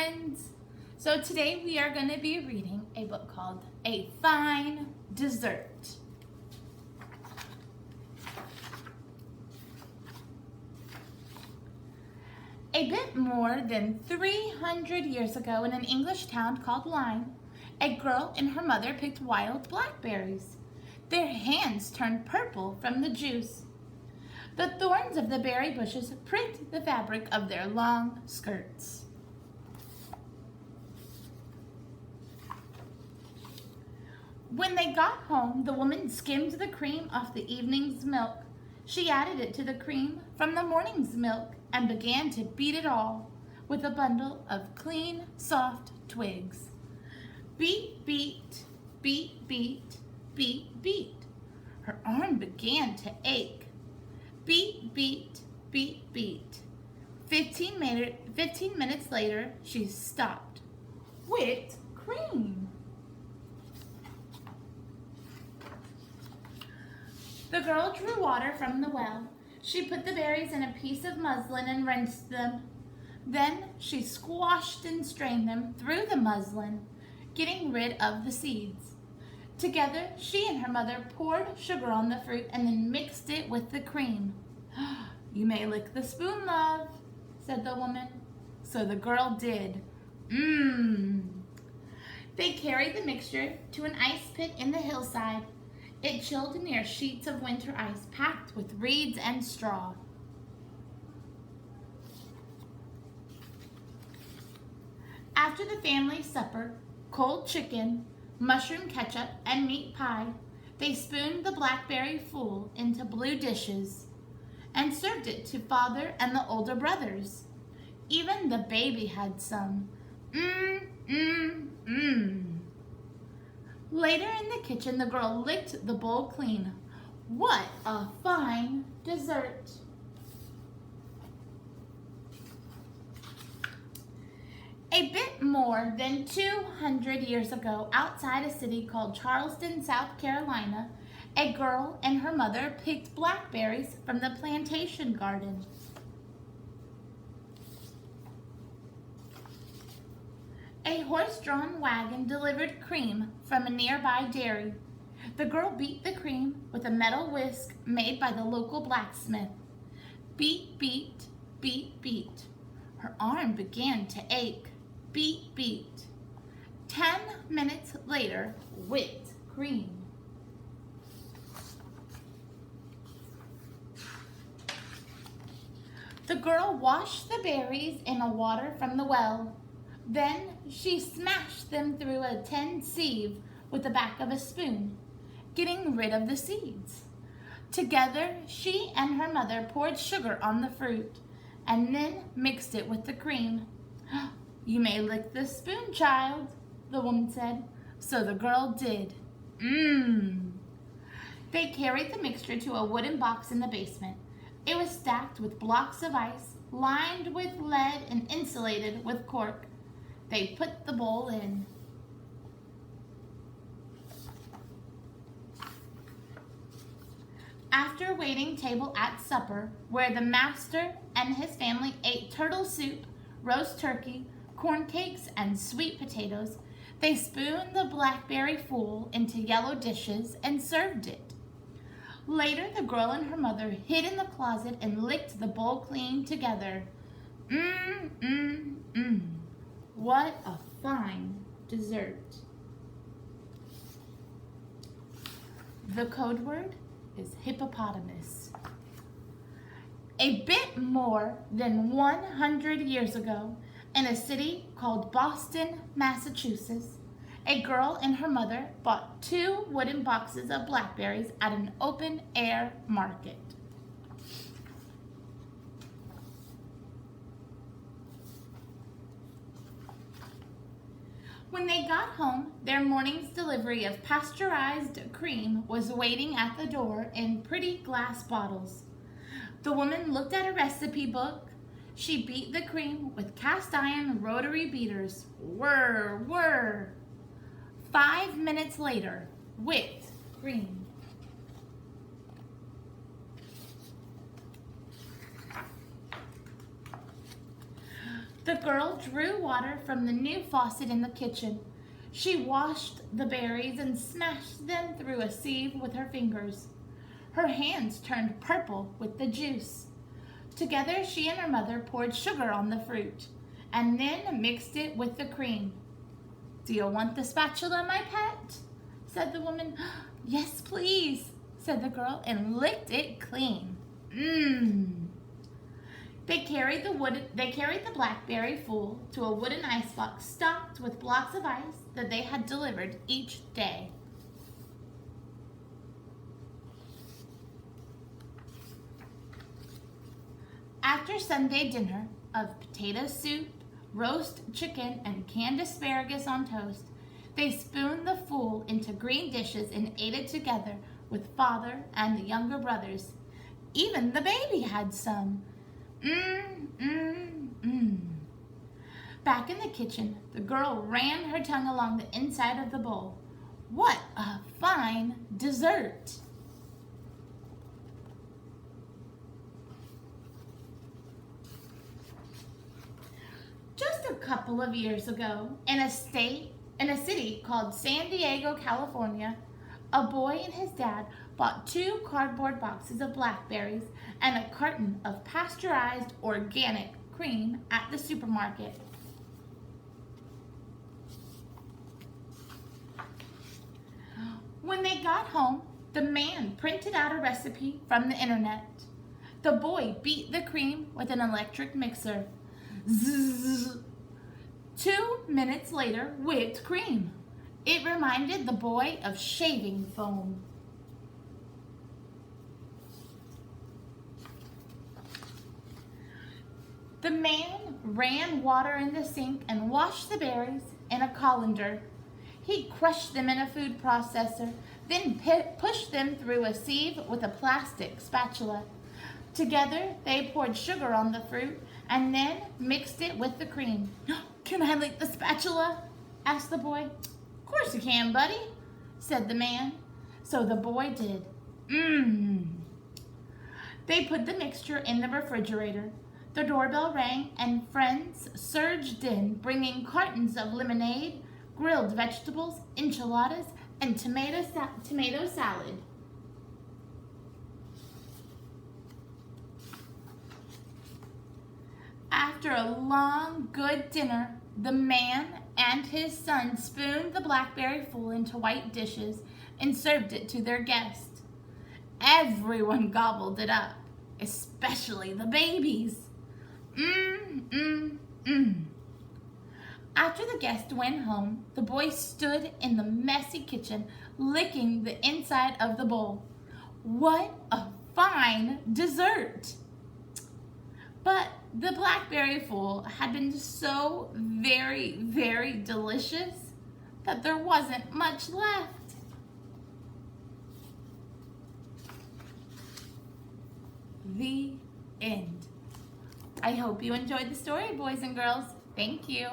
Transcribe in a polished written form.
friends! So today we are going to be reading a book called A Fine Dessert. A bit more than 300 years ago in an English town called Lyme, a girl and her mother picked wild blackberries. Their hands turned purple from the juice. The thorns of the berry bushes pricked the fabric of their long skirts. When they got home, the woman skimmed the cream off the evening's milk. She added it to the cream from the morning's milk and began to beat it all with a bundle of clean, soft twigs. Beat, beat, beat, beat, beat, beat. Her arm began to ache. Beat, beat, beat, beat. 15 minutes later, she stopped. Whipped cream. The girl drew water from the well. She put the berries in a piece of muslin and rinsed them. Then she squashed and strained them through the muslin, getting rid of the seeds. Together, she and her mother poured sugar on the fruit and then mixed it with the cream. "You may lick the spoon, love," said the woman. So the girl did. They carried the mixture to an ice pit in the hillside. It chilled near sheets of winter ice packed with reeds and straw. After the family supper, cold chicken, mushroom ketchup, and meat pie, they spooned the blackberry full into blue dishes and served it to father and the older brothers. Even the baby had some. Later in the kitchen, the girl licked the bowl clean. What a fine dessert! A bit more than 200 years ago, outside a city called Charleston, South Carolina, a girl and her mother picked blackberries from the plantation garden. A horse-drawn wagon delivered cream from a nearby dairy. The girl beat the cream with a metal whisk made by the local blacksmith. Beat, beat, beat, beat. Her arm began to ache. Beat, beat. 10 minutes later, whipped cream. The girl washed the berries in the water from the well. Then she smashed them through a tin sieve with the back of a spoon, getting rid of the seeds. Together, she and her mother poured sugar on the fruit and then mixed it with the cream. "You may lick the spoon, child," the woman said. So the girl did. They carried the mixture to a wooden box in the basement. It was stacked with blocks of ice, lined with lead and insulated with cork. They put the bowl in. After waiting table at supper, where the master and his family ate turtle soup, roast turkey, corn cakes, and sweet potatoes, they spooned the blackberry full into yellow dishes and served it. Later, the girl and her mother hid in the closet and licked the bowl clean together. What a fine dessert. The code word is hippopotamus. A bit more than 100 years ago, in a city called Boston, Massachusetts, a girl and her mother bought 2 wooden boxes of blackberries at an open-air market. When they got home, their morning's delivery of pasteurized cream was waiting at the door in pretty glass bottles. The woman looked at a recipe book. She beat the cream with cast iron rotary beaters. Whir, whir. 5 minutes later, whipped cream. The girl drew water from the new faucet in the kitchen. She washed the berries and smashed them through a sieve with her fingers. Her hands turned purple with the juice. Together, she and her mother poured sugar on the fruit and then mixed it with the cream. "Do you want the spatula, my pet?" said the woman. "Yes, please," said the girl, and licked it clean. They carried the blackberry fool to a wooden icebox stocked with blocks of ice that they had delivered each day. After Sunday dinner of potato soup, roast chicken, and canned asparagus on toast, they spooned the fool into green dishes and ate it together with father and the younger brothers. Even the baby had some. Back in the kitchen, the girl ran her tongue along the inside of the bowl. What a fine dessert! Just a couple of years ago, in a city called San Diego, California, a boy and his dad bought 2 cardboard boxes of blackberries and a carton of pasteurized organic cream at the supermarket. When they got home, the man printed out a recipe from the internet. The boy beat the cream with an electric mixer. Zzz. 2 minutes later, whipped cream. It reminded the boy of shaving foam. The man ran water in the sink and washed the berries in a colander. He crushed them in a food processor, then pushed them through a sieve with a plastic spatula. Together, they poured sugar on the fruit and then mixed it with the cream. "Can I lick the spatula?" asked the boy. "Of course you can, buddy," said the man. So the boy did. They put the mixture in the refrigerator. The doorbell rang and friends surged in, bringing cartons of lemonade, grilled vegetables, enchiladas, and tomato salad. After a long, good dinner, the man and his son spooned the blackberry fool into white dishes and served it to their guest. Everyone gobbled it up, especially the babies. After the guest went home, the boy stood in the messy kitchen, licking the inside of the bowl. What a fine dessert! But the blackberry fool had been so very, very delicious that there wasn't much left. The end. I hope you enjoyed the story, boys and girls. Thank you.